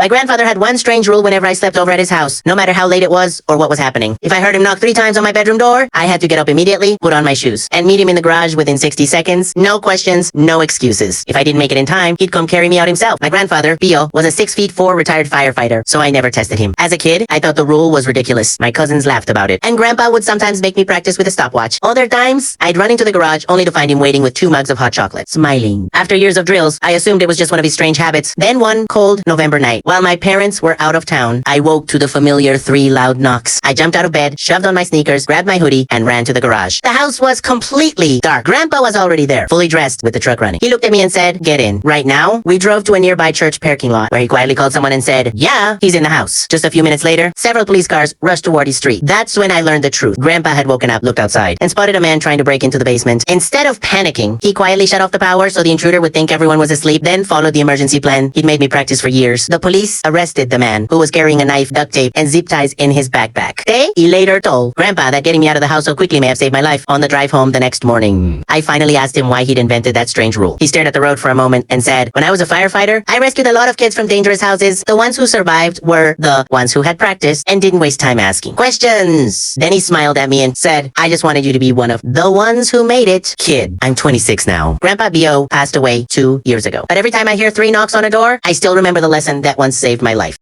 My grandfather had one strange rule whenever I slept over at his house, no matter how late it was or what was happening. If I heard him knock 3 times on my bedroom door, I had to get up immediately, put on my shoes, and meet him in the garage within 60 seconds. No questions, no excuses. If I didn't make it in time, he'd come carry me out himself. My grandfather, Bio, was a 6'4" retired firefighter, so I never tested him. As a kid, I thought the rule was ridiculous. My cousins laughed about it, and Grandpa would sometimes make me practice with a stopwatch. Other times, I'd run into the garage only to find him waiting with 2 mugs of hot chocolate, smiling. After years of drills, I assumed it was just one of his strange habits. Then one cold November night, while my parents were out of town, I woke to the familiar 3 loud knocks. I jumped out of bed, shoved on my sneakers, grabbed my hoodie, and ran to the garage. The house was completely dark. Grandpa was already there, fully dressed with the truck running. He looked at me and said, "Get in." Right now, we drove to a nearby church parking lot, where he quietly called someone and said, "Yeah, he's in the house." Just a few minutes later, several police cars rushed toward his street. That's when I learned the truth. Grandpa had woken up, looked outside, and spotted a man trying to break into the basement. Instead of panicking, he quietly shut off the power so the intruder would think everyone was asleep, then followed the emergency plan he'd made me practice for years. The police arrested the man, who was carrying a knife, duct tape, and zip ties in his backpack. He later told Grandpa that getting me out of the house so quickly may have saved my life. On the drive home the next morning, I finally asked him why he'd invented that strange rule. He stared at the road for a moment and said, "When I was a firefighter, I rescued a lot of kids from dangerous houses. The ones who survived were the ones who had practice and didn't waste time asking questions." Then he smiled at me and said, "I just wanted you to be one of the ones who made it." Kid, I'm 26 now. Grandpa Bio passed away 2 years ago. But every time I hear 3 knocks on a door, I still remember the lesson that once saved my life.